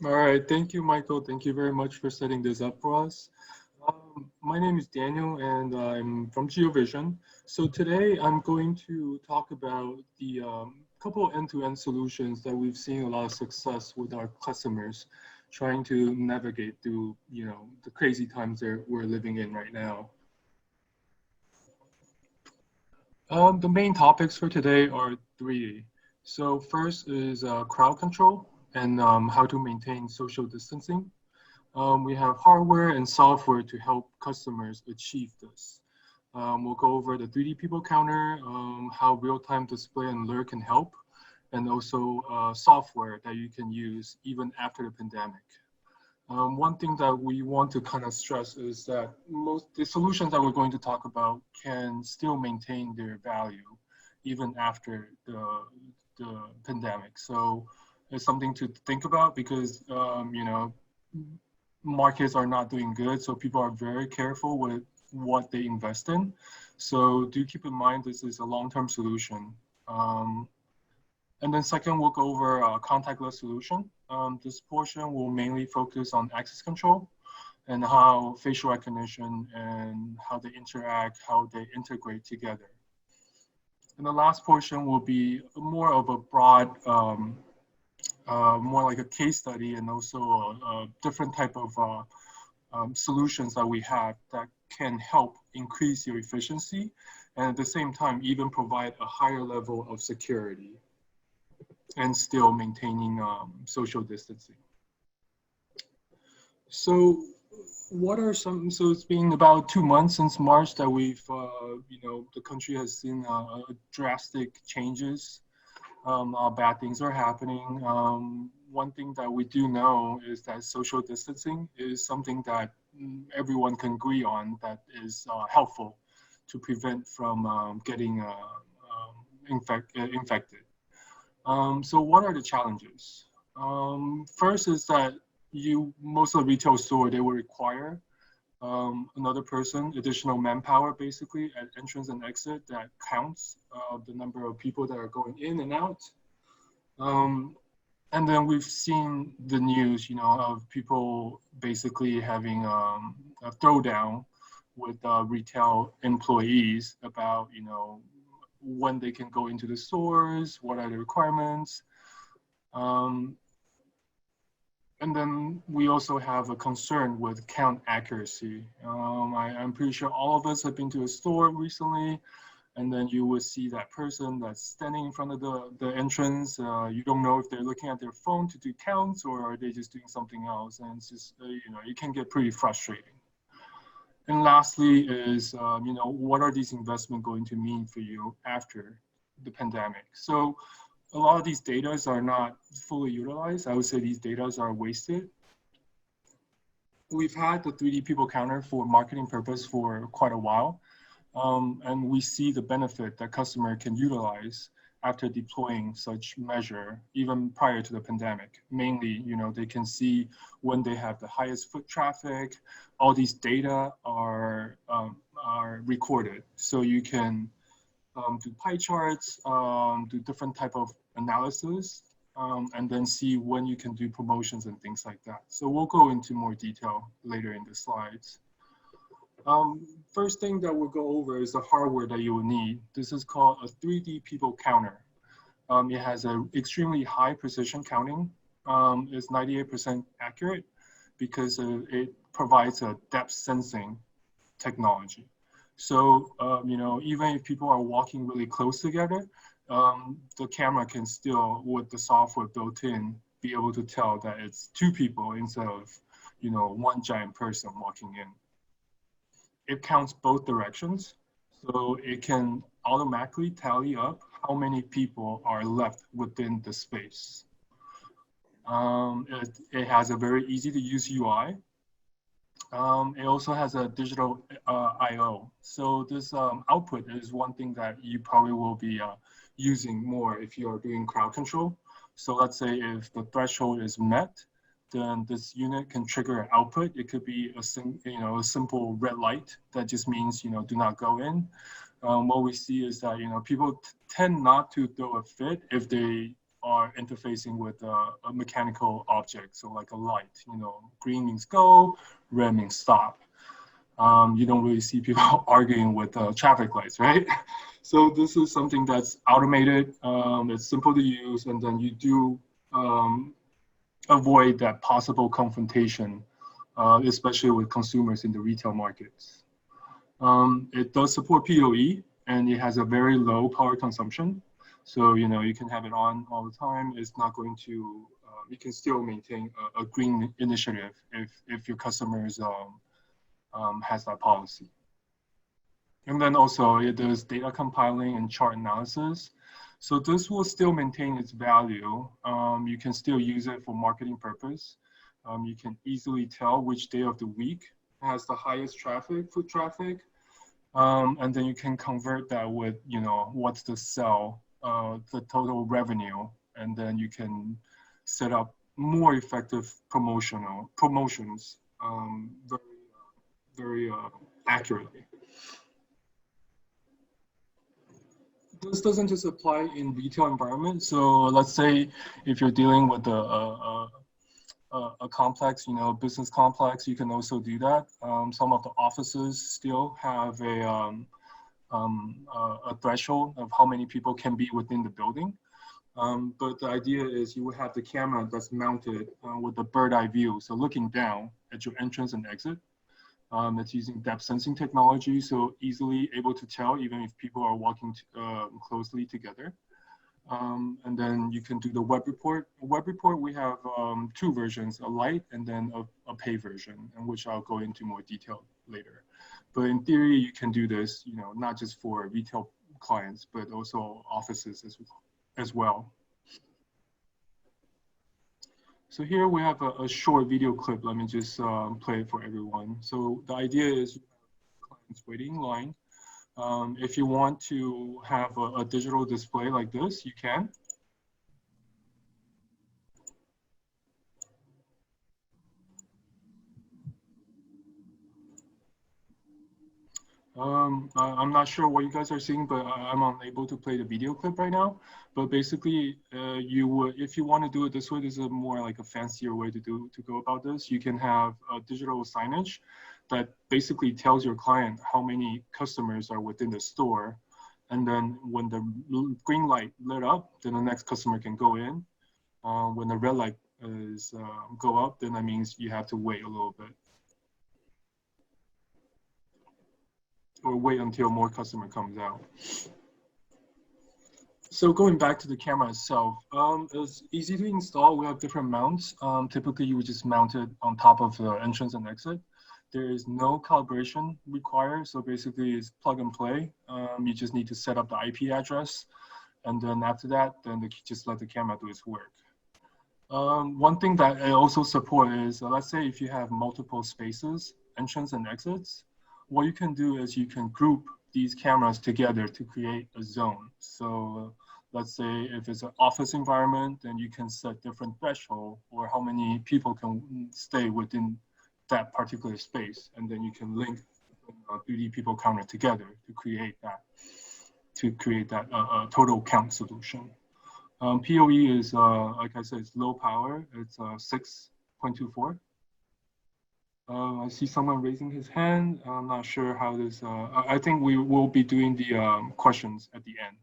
All right, thank you, Michael. Thank you very much for setting this up for us. My name is Daniel, and I'm from GeoVision. So today I'm going to talk about the couple end-to-end solutions that we've seen a lot of success with our customers, trying to navigate through, the crazy times that we're living in right now. The main topics for today are three. So first is crowd control and how to maintain social distancing. We have hardware and software to help customers achieve this. We'll go over the 3D people counter, how real-time display and alert can help, and also software that you can use even after the pandemic. One thing that we want to kind of stress is that most the solutions that we're going to talk about can still maintain their value even after the pandemic. So it's something to think about because markets are not doing good, so people are very careful with what they invest in. So do keep in mind this is a long-term solution. Um, and then second, we'll go over a contactless solution. This portion will mainly focus on access control and how facial recognition and how they interact, how they integrate together. And the last portion will be more of a broad, more like a case study and also a different type of solutions that we have that can help increase your efficiency and at the same time even provide a higher level of security and still maintaining social distancing. So what are some, so it's been about 2 months since March that we've, the country has seen drastic changes. Bad things are happening. One thing that we do know is that social distancing is something that everyone can agree on that is helpful to prevent from getting infected. So what are the challenges? First is that most of the retail store, they will require another person, additional manpower basically at entrance and exit that counts the number of people that are going in and out. Um, and then we've seen the news, of people basically having a throwdown with retail employees about, when they can go into the stores, what are the requirements. Um, and then we also have a concern with count accuracy. I'm pretty sure all of us have been to a store recently, and then you would see that person that's standing in front of the entrance. You don't know if they're looking at their phone to do counts or are they just doing something else. And it's just, it can get pretty frustrating. And lastly is, what are these investments going to mean for you after the pandemic? So a lot of these data are not fully utilized. I would say these data are wasted. We've had the 3D people counter for marketing purpose for quite a while. And we see the benefit that customer can utilize after deploying such measure, even prior to the pandemic. Mainly, they can see when they have the highest foot traffic. All these data are recorded, so you can do pie charts, do different type of analysis, and then see when you can do promotions and things like that. So we'll go into more detail later in the slides. First thing that we'll go over is the hardware that you will need. This is called a 3D people counter. It has an extremely high precision counting. It's 98% accurate because it provides a depth sensing technology. So, even if people are walking really close together, the camera can still, with the software built in, be able to tell that it's two people instead of, one giant person walking in. It counts both directions, so it can automatically tally up how many people are left within the space. It has a very easy to use UI. It also has a digital I/O. So this output is one thing that you probably will be using more if you're doing crowd control. So let's say if the threshold is met, then this unit can trigger an output. It could be a simple red light that just means do not go in. What we see is that people tend not to throw a fit if they are you're interfacing with a mechanical object, so like a light. Green means go, red means stop. You don't really see people arguing with traffic lights, right? So this is something that's automated, it's simple to use, and then you do avoid that possible confrontation, especially with consumers in the retail markets. It does support PoE, and it has a very low power consumption. So, you can have it on all the time. It's not going to, you can still maintain a green initiative if your customers has that policy. And then also it does data compiling and chart analysis. So this will still maintain its value. You can still use it for marketing purpose. You can easily tell which day of the week has the highest foot traffic. And then you can convert that with, what's the the total revenue. And then you can set up more effective promotions very accurately. This doesn't just apply in retail environment. So let's say if you're dealing with a complex, business complex, you can also do that. Some of the offices still have a threshold of how many people can be within the building. But the idea is you would have the camera that's mounted with a bird eye view. So looking down at your entrance and exit. It's using depth sensing technology, so easily able to tell even if people are walking closely together. And then you can do the web report. Web report, we have two versions, a light and then a pay version, in which I'll go into more detail later. But in theory, you can do this, not just for retail clients, but also offices as well. So here we have a short video clip. Let me just play it for everyone. So the idea is clients waiting in line. If you want to have a digital display like this, you can. I'm not sure what you guys are seeing, but I'm unable to play the video clip right now. But basically, if you want to do it this way, this is more like a fancier way to go about this. You can have a digital signage that basically tells your client how many customers are within the store. And then when the green light lit up, then the next customer can go in. When the red light is go up, then that means you have to wait a little bit. Or wait until more customer comes out. So going back to the camera itself, it's easy to install. We have different mounts. Typically, you would just mount it on top of the entrance and exit. There is no calibration required. So basically, it's plug and play. You just need to set up the IP address. And then after that, then just let the camera do its work. One thing that I also support is, let's say if you have multiple spaces, entrance and exits, what you can do is you can group these cameras together to create a zone. So let's say if it's an office environment, then you can set different threshold or how many people can stay within that particular space. And then you can link 3D people counter together to create that total count solution. PoE is, like I said, it's low power. It's 6.24. I see someone raising his hand. I'm not sure how this, I think we will be doing the questions at the end.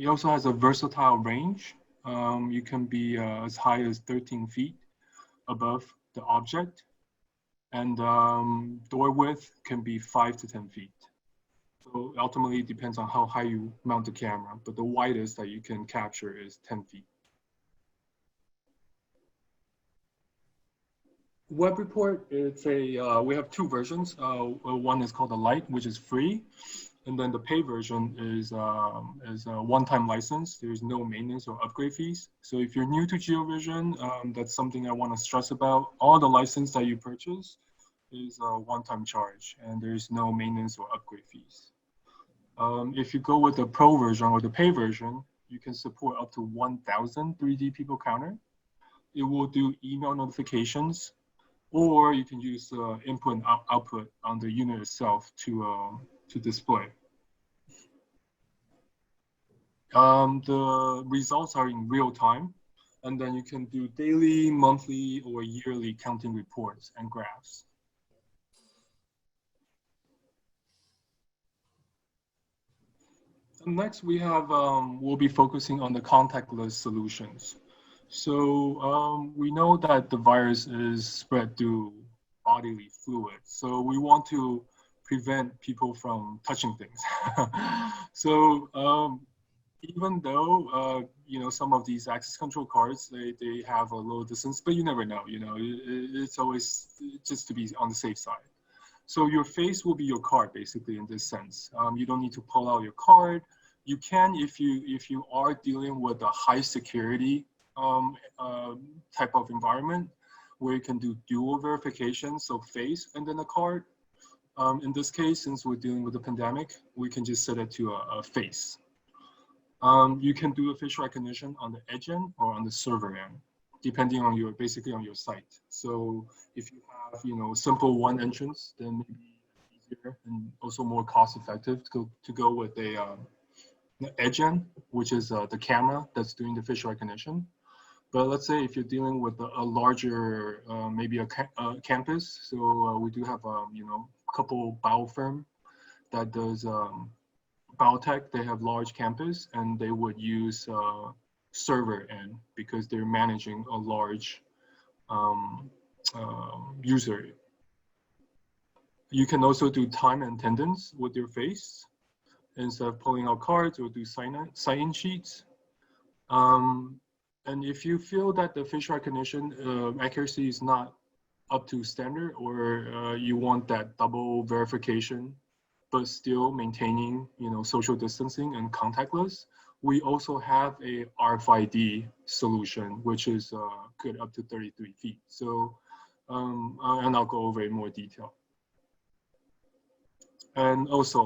It also has a versatile range. You can be as high as 13 feet above the object. And door width can be 5 to 10 feet. So ultimately it depends on how high you mount the camera, but the widest that you can capture is 10 feet. Web report, it's we have two versions. One is called the light, which is free. And then the pay version is a one-time license. There's no maintenance or upgrade fees. So if you're new to GeoVision, that's something I want to stress about. All the license that you purchase is a one-time charge, and there's no maintenance or upgrade fees. If you go with the pro version or the pay version, you can support up to 1,000 3D people counter. It will do email notifications, or you can use input and output on the unit itself to display. The results are in real time, and then you can do daily, monthly, or yearly counting reports and graphs. And next, we'll be focusing on the contactless solutions. So we know that the virus is spread through bodily fluid. So we want to prevent people from touching things. So even though some of these access control cards they have a low distance, but you never know. It's always just to be on the safe side. So your face will be your card basically in this sense. You don't need to pull out your card. You can if you are dealing with a high security type of environment where you can do dual verification, so face and then a card. In this case, since we're dealing with a pandemic, we can just set it to a face. You can do a facial recognition on the edge end or on the server end, depending on basically on your site. So if you have, simple one entrance, then maybe easier and also more cost effective to go with the edge end, which is the camera that's doing the facial recognition. But let's say if you're dealing with a larger, maybe a campus, so we do have, a couple biofirm that does biotech. They have large campus, and they would use server end because they're managing a large user. You can also do time and attendance with your face instead of pulling out cards, or do sign-in sheets. And if you feel that the facial recognition accuracy is not up to standard, or you want that double verification, but still maintaining, social distancing and contactless, we also have a RFID solution, which is good up to 33 feet. So, and I'll go over in more detail. And also,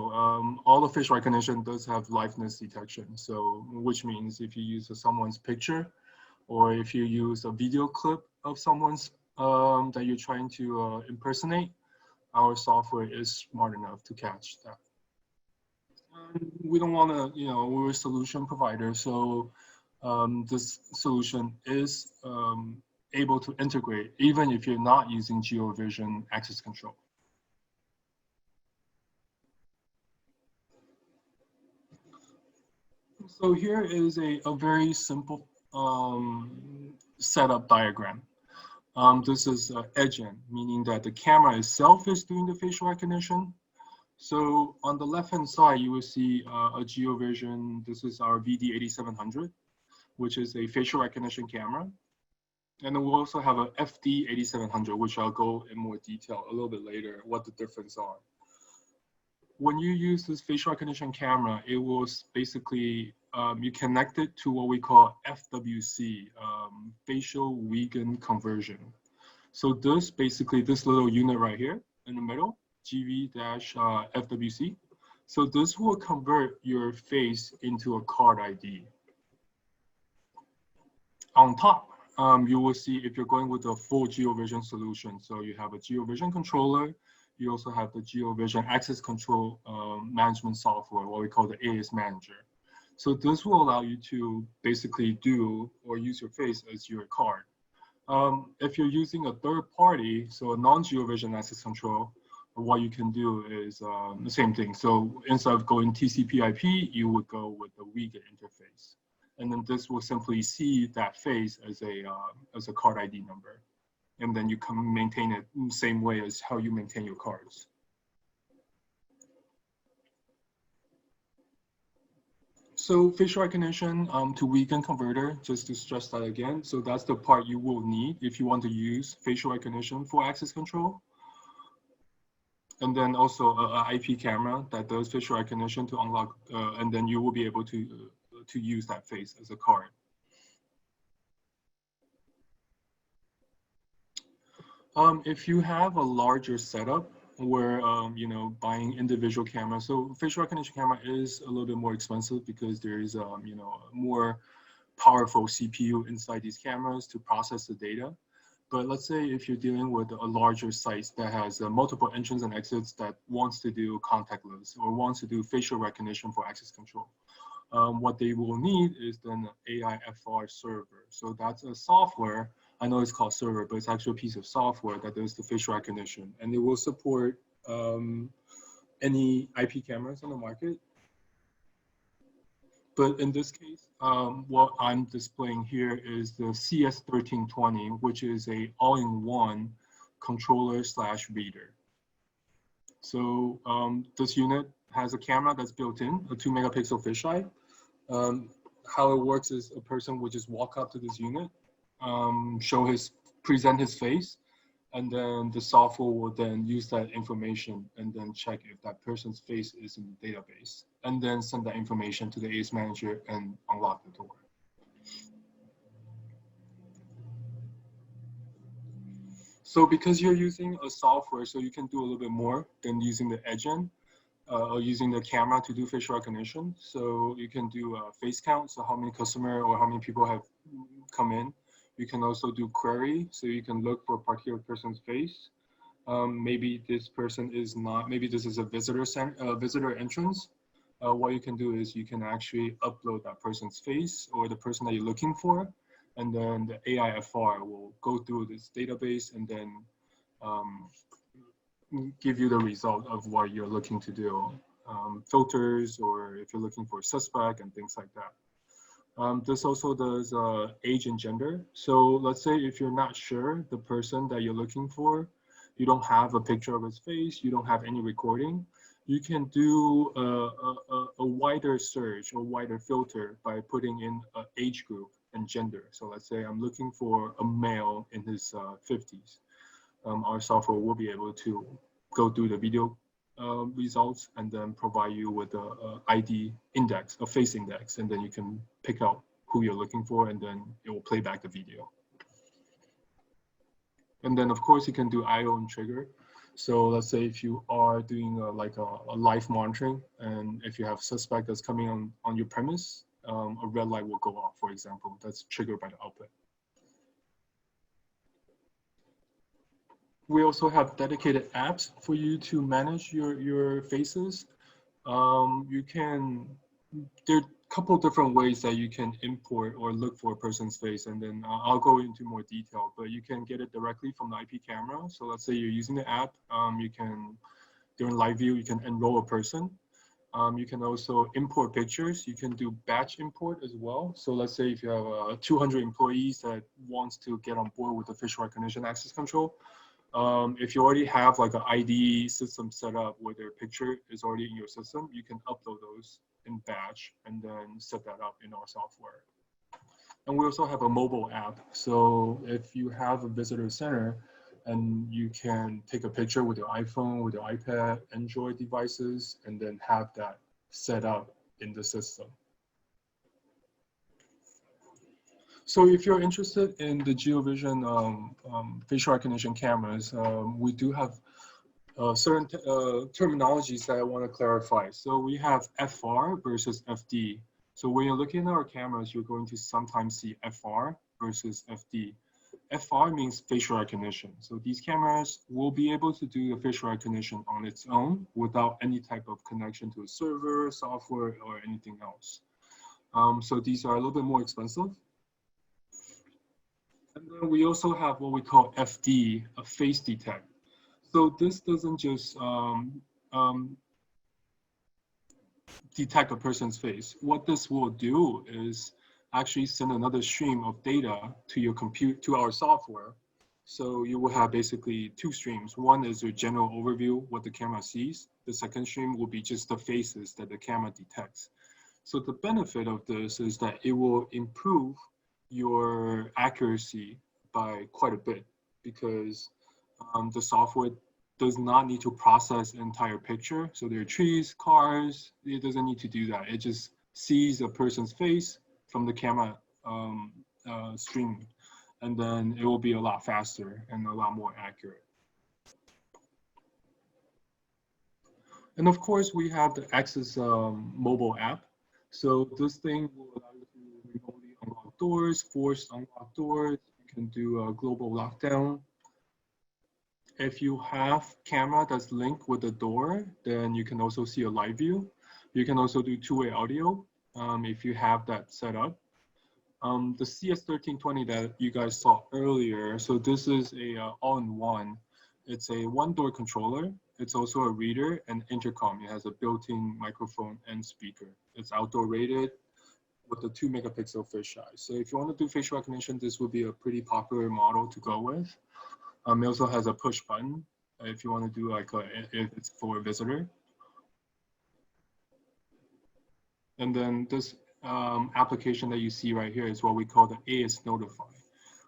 all the facial recognition does have liveness detection. So, which means if you use someone's picture, or if you use a video clip of someone's that you're trying to impersonate, our software is smart enough to catch that. We don't want to, we're a solution provider, so this solution is able to integrate even if you're not using GeoVision access control. So here is a very simple setup diagram. This is edge end, meaning that the camera itself is doing the facial recognition. So on the left-hand side, you will see a GeoVision. This is our VD8700, which is a facial recognition camera. And then we'll also have a FD8700, which I'll go in more detail a little bit later, what the difference are. When you use this facial recognition camera, it will basically, you connect it to what we call FWC, facial vegan conversion. So this basically, this little unit right here in the middle, GV-FWC. So this will convert your face into a card ID. On top, you will see if you're going with a full GeoVision solution. So you have a GeoVision controller. You also have the GeoVision access control management software, what we call the AS Manager. So this will allow you to basically do or use your face as your card. If you're using a third party, so a non-GeoVision access control, what you can do is the same thing. So instead of going TCP/IP, you would go with the WeGet interface, and then this will simply see that face as a card ID number, and then you can maintain it in the same way as how you maintain your cards. So facial recognition to vegan converter, just to stress that again. So that's the part you will need if you want to use facial recognition for access control. And then also an IP camera that does facial recognition to unlock, and then you will be able to use that face as a card. If you have a larger setup where buying individual cameras, so facial recognition camera is a little bit more expensive because there is more powerful CPU inside these cameras to process the data. But let's say if you're dealing with a larger site that has multiple entrance and exits that wants to do contactless or wants to do facial recognition for access control, what they will need is then an AIFR server. So that's a software. I know it's called server, but it's actually a piece of software that does the facial recognition, and it will support any IP cameras on the market. But in this case, what I'm displaying here is the CS1320, which is a all-in-one controller / reader. So this unit has a camera that's built in, a 2-megapixel fisheye. How it works is a person would just walk up to this unit, present his face, and then the software will then use that information and then check if that person's face is in the database, and then send that information to the ACE manager and unlock the door. So because you're using a software, so you can do a little bit more than using the engine or using the camera to do facial recognition. So you can do a face count, so how many customer or how many people have come in. You can also do query, so you can look for a particular person's face. Maybe this person is not, maybe this is a visitor entrance. What you can do is you can actually upload that person's face or the person that you're looking for, and then the AIFR will go through this database and then give you the result of what you're looking to do, filters, or if you're looking for a suspect and things like that. This also does age and gender. So let's say if you're not sure the person that you're looking for, you don't have a picture of his face, you don't have any recording, you can do a wider search or wider filter by putting in an age group and gender. So let's say I'm looking for a male in his 50s. Our software will be able to go through the video results and then provide you with a ID index, a face index, and then you can pick out who you're looking for, and then it will play back the video. And then of course you can do IO and trigger. So let's say if you are doing like a live monitoring, and if you have a suspect that's coming on your premise, a red light will go off, for example. That's triggered by the output. We also have dedicated apps for you to manage your faces. You can, there are a couple of different ways that you can import or look for a person's face, and then I'll go into more detail, but you can get it directly from the IP camera. So let's say you're using the app, you can, during live view, you can enroll a person. You can also import pictures. You can do batch import as well. So let's say if you have 200 employees that wants to get on board with the facial recognition access control, if you already have like an ID system set up where their picture is already in your system, you can upload those in batch and then set that up in our software. And we also have a mobile app. So if you have a visitor center and you can take a picture with your iPhone, with your iPad, Android devices, and then have that set up in the system. So if you're interested in the GeoVision facial recognition cameras, we do have certain terminologies that I want to clarify. So we have FR versus FD. So when you're looking at our cameras, you're going to sometimes see FR versus FD. FR means facial recognition. So these cameras will be able to do the facial recognition on its own without any type of connection to a server, software, or anything else. So these are a little bit more expensive. And then we also have what we call FD, a face detect. So this doesn't just detect a person's face. What this will do is actually send another stream of data to your to our software. So you will have basically two streams. One is your general overview, what the camera sees. The second stream will be just the faces that the camera detects. So the benefit of this is that it will improve your accuracy by quite a bit, because the software does not need to process the entire picture. So there are trees, cars, it doesn't need to do that. It just sees a person's face from the camera stream, and then it will be a lot faster and a lot more accurate. And of course, we have the Access mobile app. So this thing will allow you to remotely unlock doors, force unlock doors. You can do a global lockdown. If you have camera that's linked with the door, then you can also see a live view. You can also do two-way audio. if you have that set up. The CS1320 that you guys saw earlier, so this is a all-in-one. It's a one-door controller. It's also a reader and intercom. It has a built-in microphone and speaker. It's outdoor rated with a 2 megapixel fisheye. So if you want to do facial recognition, this would be a pretty popular model to go with. It also has a push button if you want to do like if it's for a visitor. And then this application that you see right here is what we call the AS Notify,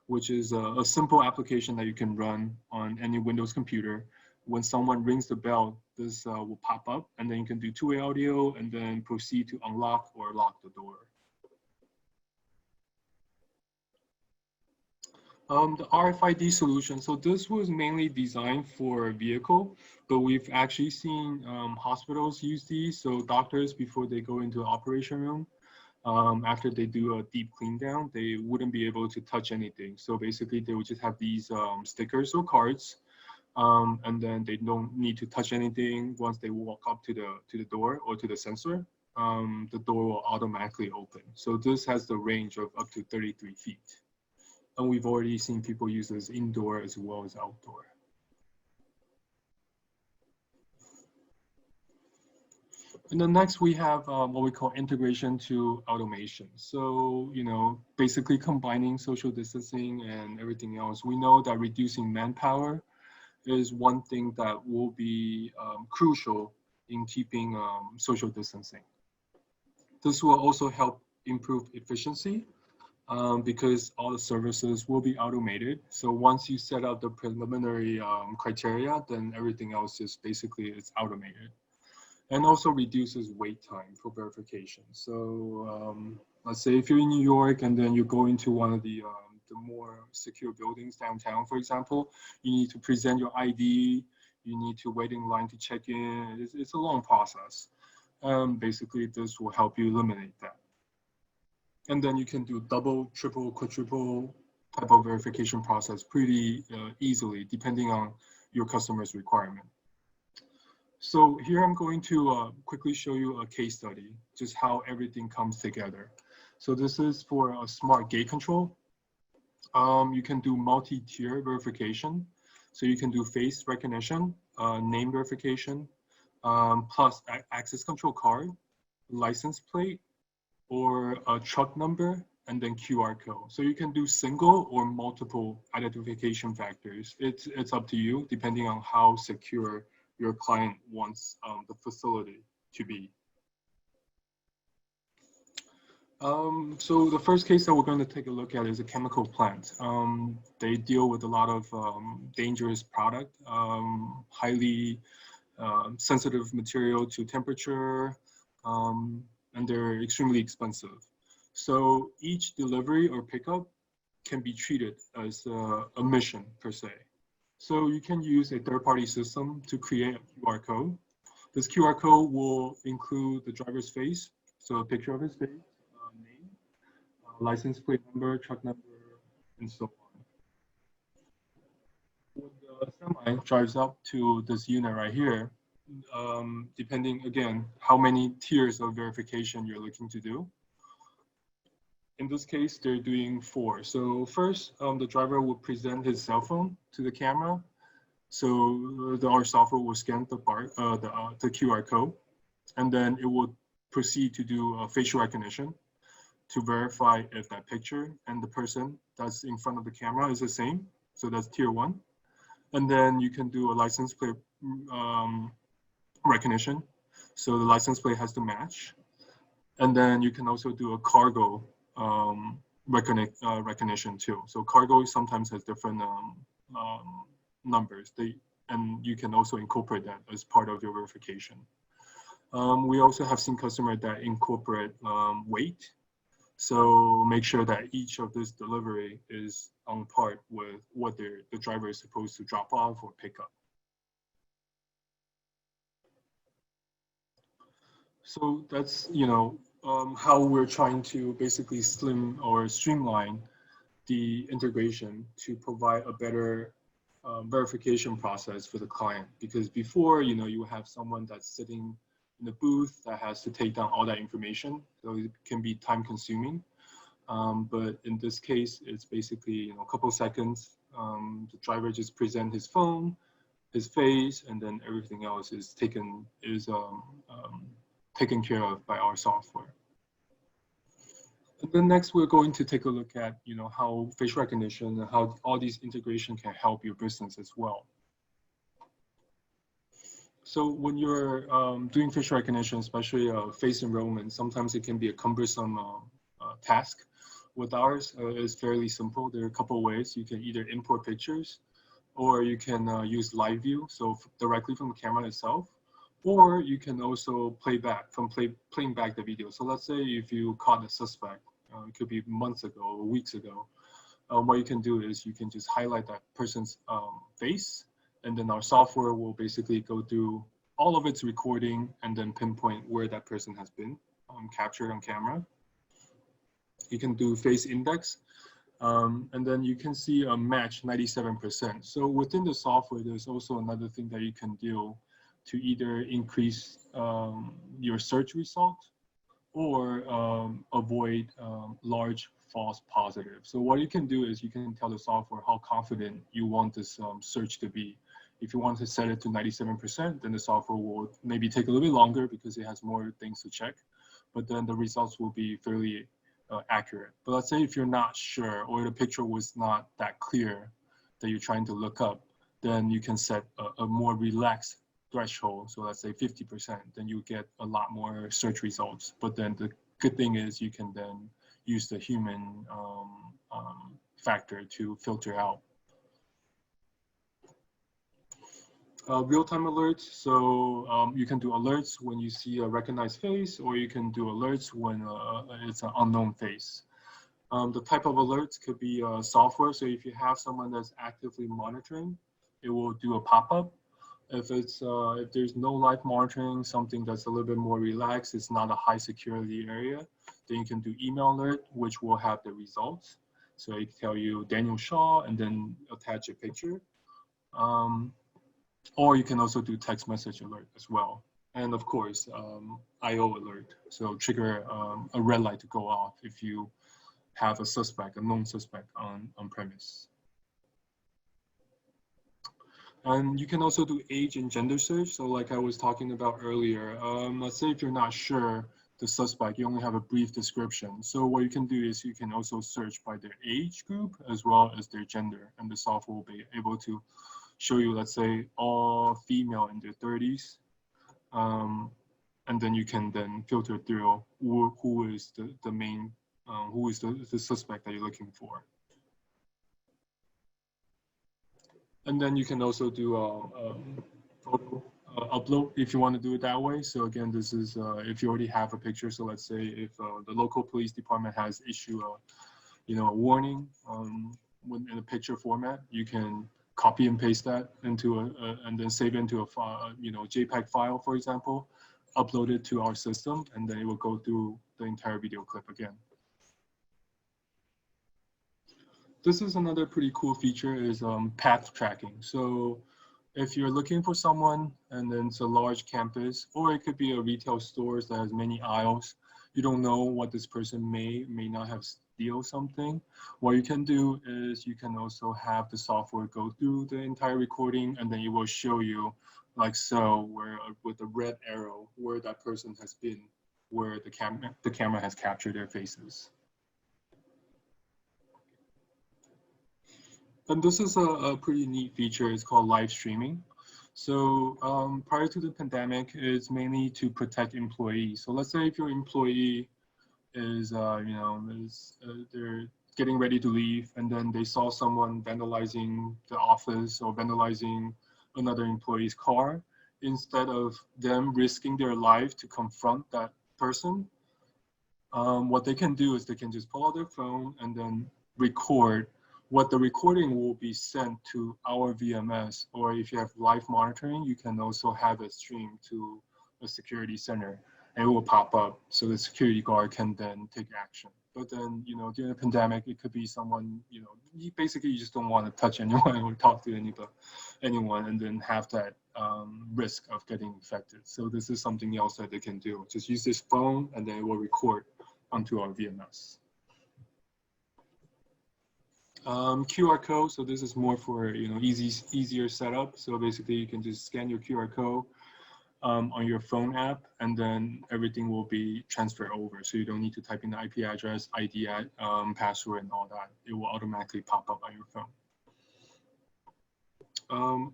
which is a simple application that you can run on any Windows computer. When someone rings the bell, this will pop up, and then you can do two-way audio and then proceed to unlock or lock the door. The RFID solution, so this was mainly designed for a vehicle, but we've actually seen hospitals use these. So doctors, before they go into the operation room, after they do a deep clean down, they wouldn't be able to touch anything. So basically they would just have these stickers or cards, and then they don't need to touch anything. Once they walk up to the door or to the sensor, the door will automatically open. So this has the range of up to 33 feet. And we've already seen people use this indoor as well as outdoor. And then next we have what we call integration to automation. So, basically combining social distancing and everything else. We know that reducing manpower is one thing that will be crucial in keeping social distancing. This will also help improve efficiency because all the services will be automated. So once you set out the preliminary criteria, then everything else is basically it's automated. And also reduces wait time for verification. So let's say if you're in New York and then you go into one of the more secure buildings downtown, for example, you need to present your ID, you need to wait in line to check in. It's a long process. Basically, this will help you eliminate that. And then you can do double, triple, quadruple type of verification process pretty easily, depending on your customer's requirement. So here I'm going to quickly show you a case study, just how everything comes together. So this is for a smart gate control. You can do multi-tier verification. So you can do face recognition, name verification, plus access control card, license plate, or a truck number, and then QR code. So you can do single or multiple identification factors. It's up to you, depending on how secure your client wants the facility to be. So the first case that we're going to take a look at is a chemical plant. They deal with a lot of dangerous product, highly sensitive material to temperature, and they're extremely expensive. So each delivery or pickup can be treated as a mission per se. So you can use a third-party system to create a QR code. This QR code will include the driver's face, so a picture of his face, name, license plate number, truck number, and so on. When the semi drives up to this unit right here, depending, again, how many tiers of verification you're looking to do. In this case, they're doing 4. So first, the driver will present his cell phone to the camera. So our software will scan the QR code, and then it will proceed to do facial recognition to verify if that picture and the person that's in front of the camera is the same. So that's tier 1. And then you can do a license plate recognition. So the license plate has to match. And then you can also do a cargo recognition too. So cargo sometimes has different numbers. And you can also incorporate that as part of your verification. We also have seen customers that incorporate weight. So make sure that each of this delivery is on par with what the driver is supposed to drop off or pick up. So that's, how we're trying to basically streamline the integration to provide a better verification process for the client. Because before, you have someone that's sitting, in a booth that has to take down all that information. So it can be time consuming. But in this case, it's basically a couple seconds. The driver just present his phone, his face, and then everything else is taken care of by our software. And then next, we're going to take a look at how facial recognition and how all these integration can help your business as well. So when you're doing facial recognition, especially face enrollment, sometimes it can be a cumbersome task. With ours, it's fairly simple. There are a couple of ways. You can either import pictures, or you can use live view, so directly from the camera itself, or you can also playing back the video. So let's say if you caught a suspect, it could be months ago or weeks ago, what you can do is you can just highlight that person's face, and then our software will basically go through all of its recording and then pinpoint where that person has been captured on camera. You can do face index, and then you can see a match 97%. So within the software, there's also another thing that you can do to either increase your search result or avoid large false positives. So what you can do is you can tell the software how confident you want this search to be. If you want to set it to 97%, then the software will maybe take a little bit longer because it has more things to check, but then the results will be fairly accurate. But let's say if you're not sure, or the picture was not that clear that you're trying to look up, then you can set a more relaxed threshold. So let's say 50%, then you get a lot more search results. But then the good thing is you can then use the human factor to filter out. Real-time alerts, so you can do alerts when you see a recognized face, or you can do alerts when it's an unknown face. The type of alerts could be software, so if you have someone that's actively monitoring, it will do a pop-up. If there's no live monitoring, something that's a little bit more relaxed, it's not a high security area, then you can do email alert, which will have the results. So it can tell you Daniel Shaw and then attach a picture. Or you can also do text message alert as well. And of course, IO alert. So trigger a red light to go off if you have a known suspect on premise. And you can also do age and gender search. So like I was talking about earlier, let's say if you're not sure the suspect, you only have a brief description. So what you can do is you can also search by their age group as well as their gender, and the software will be able to show you, let's say, all female in their 30s. And then you can then filter through who is the main, who is the suspect that you're looking for. And then you can also do photo upload if you want to do it that way. So again, this is if you already have a picture. So let's say if the local police department has issued a warning in a picture format, you can copy and paste that into and then save it into a file, JPEG file, for example, upload it to our system, and then it will go through the entire video clip again. This is another pretty cool feature is path tracking. So if you're looking for someone and then it's a large campus, or it could be a retail store that has many aisles, you don't know what this person may not have steal something. What you can do is you can also have the software go through the entire recording, and then it will show you like so, where with the red arrow where that person has been, where the camera has captured their faces. And this is a pretty neat feature. It's called live streaming. So prior to the pandemic, it's mainly to protect employees. So let's say if your employee is, they're getting ready to leave, and then they saw someone vandalizing the office or vandalizing another employee's car. Instead of them risking their life to confront that person, what they can do is they can just pull out their phone and then record. What the recording will be sent to our VMS, or if you have live monitoring, you can also have it streamed to a security center, and it will pop up so the security guard can then take action. But then, during the pandemic, it could be someone, you just don't want to touch anyone or talk to anyone and then have that risk of getting infected. So this is something else that they can do. Just use this phone and then it will record onto our VMS. QR code, so this is more for easier setup. So basically you can just scan your QR code on your phone app, and then everything will be transferred over. So you don't need to type in the IP address, ID, password, and all that. It will automatically pop up on your phone.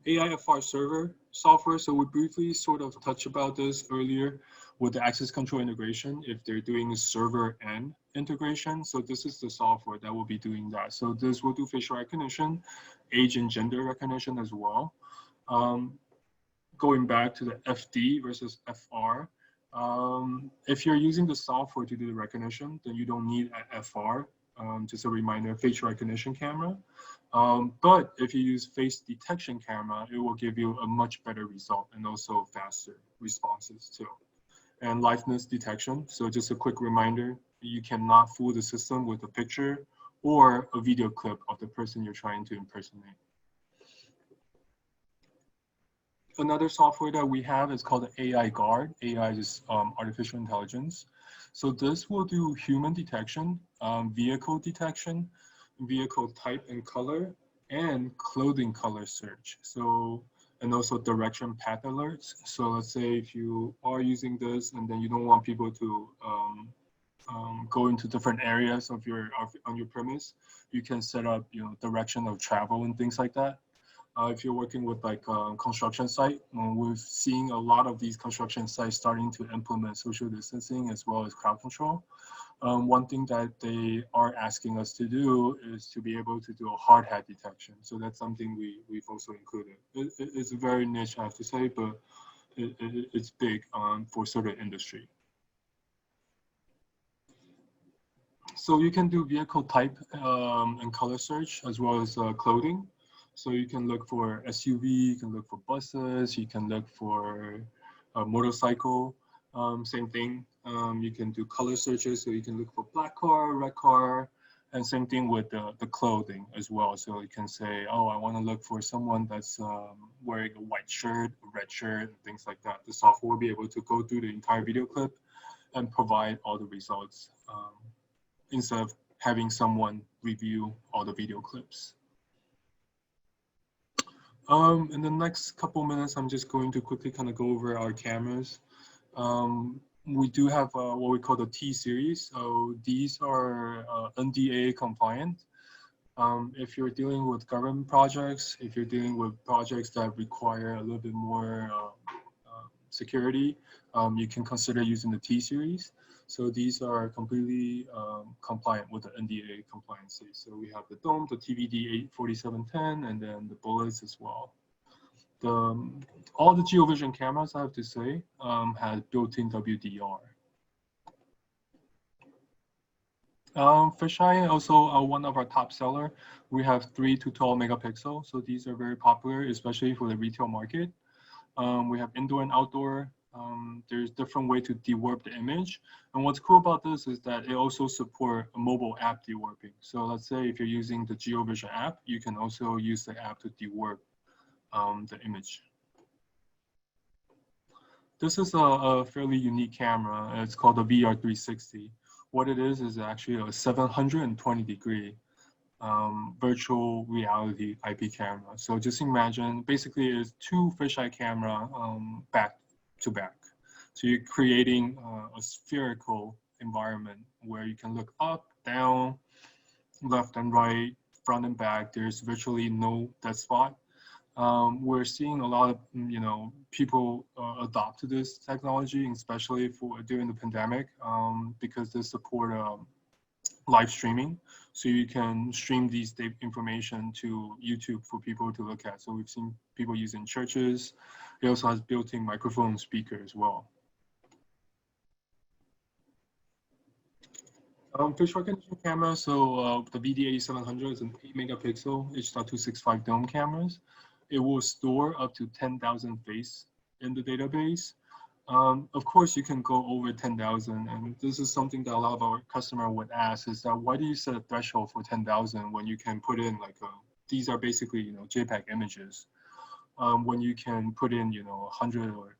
AIFR server software. So we briefly sort of touched about this earlier with the access control integration, if they're doing server and integration. So this is the software that will be doing that. So this will do facial recognition, age and gender recognition as well. Going back to the FD versus FR, if you're using the software to do the recognition, then you don't need a FR. Just a reminder, facial recognition camera. But if you use face detection camera, it will give you a much better result and also faster responses too. And liveness detection. So just a quick reminder, you cannot fool the system with a picture or a video clip of the person you're trying to impersonate. Another software that we have is called the AI Guard. AI is artificial intelligence. So this will do human detection, vehicle detection, vehicle type and color, and clothing color search. So, and also direction path alerts. So let's say if you are using this and then you don't want people to go into different areas on your premise, you can set up direction of travel and things like that. If you're working with like a construction site, we've seen a lot of these construction sites starting to implement social distancing as well as crowd control. One thing that they are asking us to do is to be able to do a hard hat detection. So that's something we've also included. It's very niche, I have to say, but it's big for certain industry. So you can do vehicle type and color search as well as clothing. So you can look for SUV, you can look for buses, you can look for a motorcycle, same thing. You can do color searches, so you can look for black car, red car, and same thing with the clothing as well. So you can say, oh, I want to look for someone that's wearing a white shirt, a red shirt, and things like that. The software will be able to go through the entire video clip and provide all the results instead of having someone review all the video clips. In the next couple minutes, I'm just going to quickly kind of go over our cameras. We do have what we call the T series. So these are NDAA compliant. If you're dealing with government projects, if you're dealing with projects that require a little bit more security, you can consider using the T series. So these are completely compliant with the NDAA compliancy. So we have the dome, the TVD 84710, and then the bullets as well. All the GeoVision cameras, I have to say, have built-in WDR. Fisheye, also one of our top seller. We have 3 to 12 megapixel. So these are very popular, especially for the retail market. We have indoor and outdoor. There's different way to dewarp the image. And what's cool about this is that it also supports a mobile app dewarping. So let's say if you're using the GeoVision app, you can also use the app to dewarp the image. This is a fairly unique camera. It's called the VR360. What it is actually a 720-degree virtual reality IP camera. So just imagine, basically it's 2 fisheye camera back to back. So you're creating a spherical environment where you can look up, down, left and right, front and back. There's virtually no dead spot. We're seeing a lot of people adopt to this technology, especially during the pandemic, because they support live streaming. So you can stream these information to YouTube for people to look at. So we've seen people using churches. It also has built-in microphone speaker as well. Fish recognition camera, so the VD8700 is an 8 megapixel H.265 dome cameras. It will store up to 10,000 face in the database. Of course, you can go over 10,000, and this is something that a lot of our customer would ask: is that why do you set a threshold for 10,000 when you can put in like these are basically JPEG images, when you can put in 100 or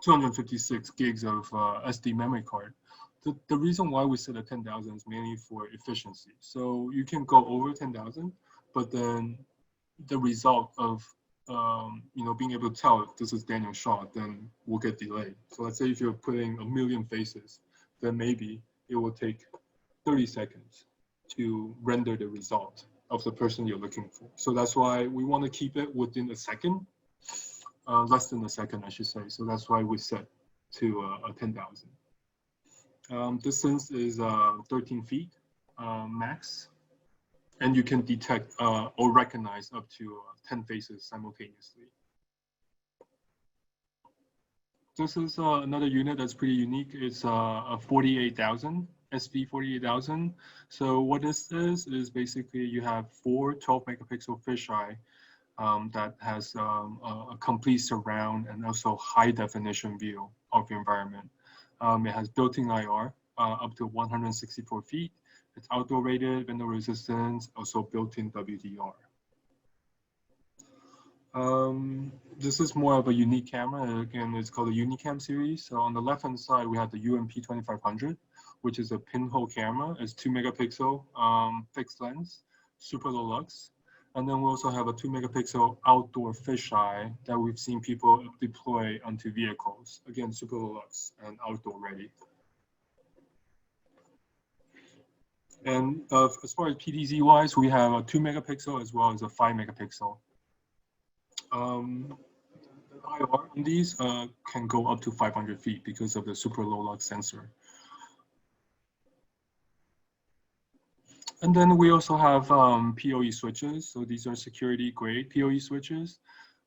256 gigs of SD memory card. The reason why we set a 10,000 is mainly for efficiency. So you can go over 10,000, but then the result of being able to tell if this is Daniel Shaw, then will get delayed. So let's say if you're putting a million faces, then maybe it will take 30 seconds to render the result of the person you're looking for. So that's why we want to keep it within a second, less than a second, I should say. So that's why we set to 10,000. Distance is 13 feet max, and you can detect or recognize up to 10 faces simultaneously. This is another unit that's pretty unique. It's a 48,000, SV 48,000. So what this is basically you have 4 12 megapixel fisheye that has a complete surround and also high definition view of your environment. It has built-in IR up to 164 feet. It's outdoor rated, window resistance, also built-in WDR. This is more of a unique camera. Again, it's called the Unicam series. So on the left-hand side, we have the UMP 2500, which is a pinhole camera. It's 2 megapixel fixed lens, super low lux. And then we also have a 2 megapixel outdoor fisheye that we've seen people deploy onto vehicles. Again, super low lux and outdoor ready. And as far as PTZ wise, we have a 2 megapixel as well as a 5 megapixel. The IR on these can go up to 500 feet because of the super low lux sensor. And then we also have PoE switches. So these are security grade PoE switches.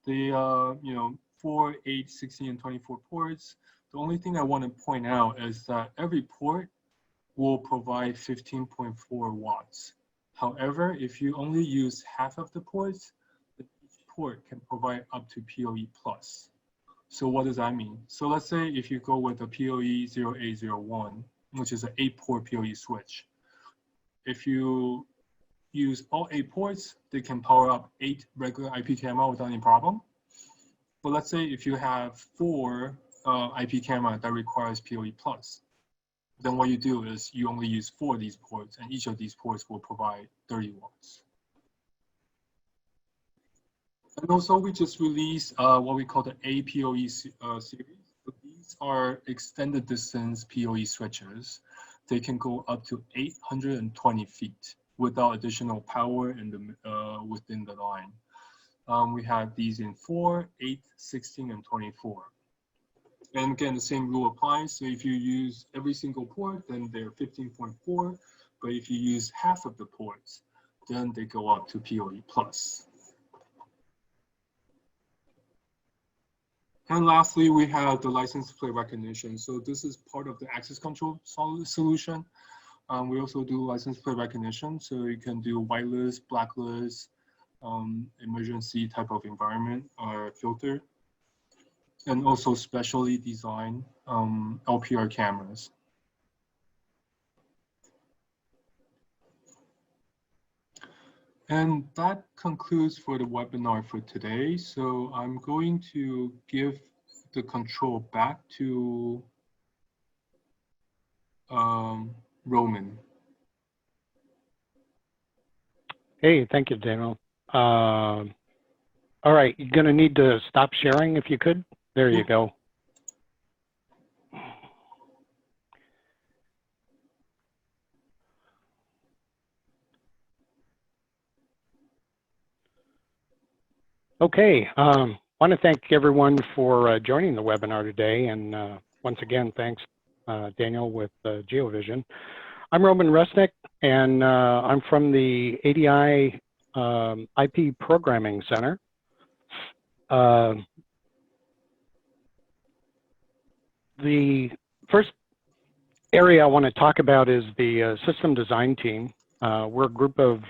They 4, 8, 16, and 24 ports. The only thing I want to point out is that every port will provide 15.4 watts. However, if you only use half of the ports, each port can provide up to PoE plus. So what does that mean? So let's say if you go with a PoE 0801, which is an 8-port PoE switch, if you use all 8 ports, they can power up 8 regular IP camera without any problem. But let's say if you have 4 IP camera that requires PoE plus, then what you do is you only use 4 of these ports, and each of these ports will provide 30 watts. And also, we just released what we call the APoE series. So these are extended distance PoE switches. They can go up to 820 feet without additional power within the line. We have these in 4, 8, 16, and 24. And again, the same rule applies. So if you use every single port, then they're 15.4. But if you use half of the ports, then they go up to PoE plus. And lastly, we have the license plate recognition. So this is part of the access control solution. We also do license plate recognition. So you can do whitelist, blacklist, emergency type of environment or filter, and also specially designed LPR cameras. And that concludes for the webinar for today. So I'm going to give the control back to Roman. Hey, thank you, Daniel. All right, you're going to need to stop sharing if you could. There you go. Okay, want to thank everyone for joining the webinar today. And once again, thanks, Daniel with GeoVision. I'm Roman Resnick, and I'm from the ADI IP Programming Center. The first area I want to talk about is the system design team. We're a group of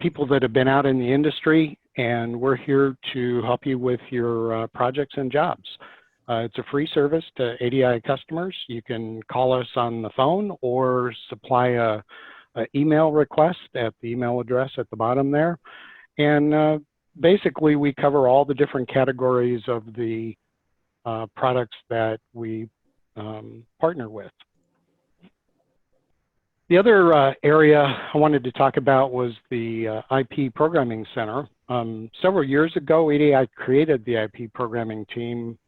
people that have been out in the industry and we're here to help you with your projects and jobs. It's a free service to ADI customers. You can call us on the phone or supply a email request at the email address at the bottom there. And basically, we cover all the different categories of the products that we partner with. The other area I wanted to talk about was the IP Programming Center. Several years ago, ADI created the IP Programming team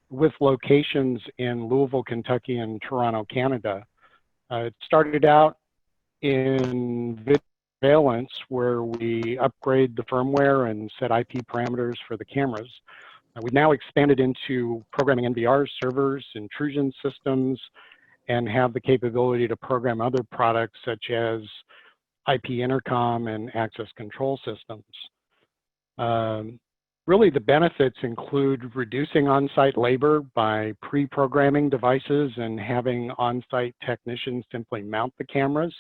with locations in Louisville, Kentucky, and Toronto, Canada. It started out in surveillance, where we upgrade the firmware and set IP parameters for the cameras. We've now expanded into programming NVR servers, intrusion systems, and have the capability to program other products such as IP intercom and access control systems. Really, the benefits include reducing on-site labor by pre-programming devices and having on-site technicians simply mount the cameras.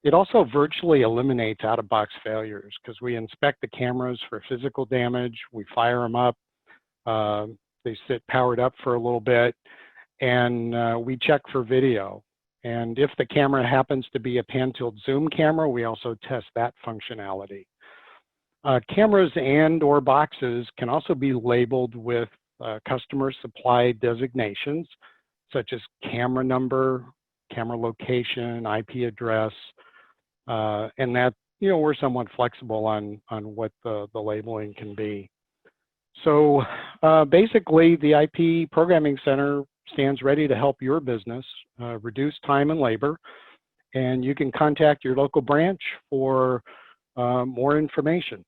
It also virtually eliminates out-of-box failures because we inspect the cameras for physical damage, we fire them up, they sit powered up for a little bit, and we check for video. And if the camera happens to be a pan-tilt zoom camera, we also test that functionality. Cameras and or boxes can also be labeled with customer supply designations, such as camera number, camera location, IP address, and that, we're somewhat flexible on what the labeling can be. So basically, the IP Programming Center stands ready to help your business reduce time and labor, and you can contact your local branch for more information.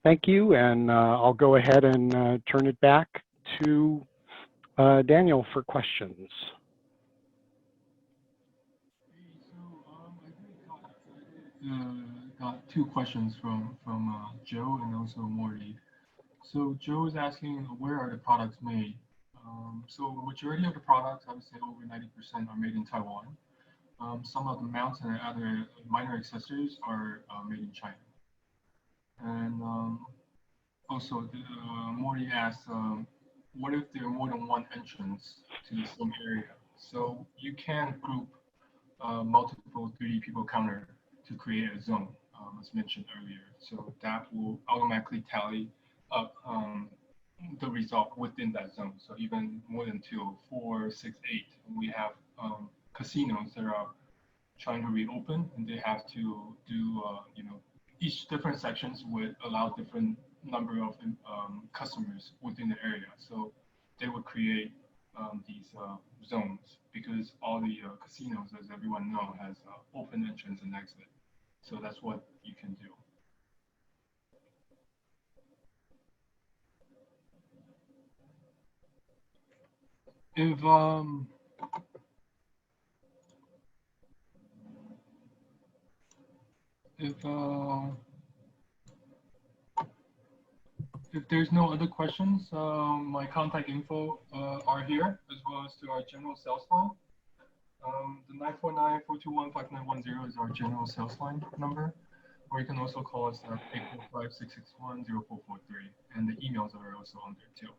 Thank you, and I'll go ahead and turn it back to Daniel for questions. Got two questions from Joe and also Morty. So Joe is asking, where are the products made? So majority of the products, I would say over 90%, are made in Taiwan. Some of the mounts and other minor accessories are made in China. And also, Morty asks, what if there are more than one entrance to the same area? So you can group multiple 3D people counter to create a zone, as mentioned earlier. So that will automatically tally up the result within that zone. So even more than 2, 4, 6, 8, we have casinos that are trying to reopen, and they have to do, each different sections would allow different number of customers within the area. So they would create these zones, because all the casinos, as everyone knows, has open entrance and exit. So that's what you can do. If there's no other questions, my contact info are here, as well as to our general sales line. The 949-421-5910 is our general sales line number, or you can also call us at 845-661-0443, and the emails are also on there too.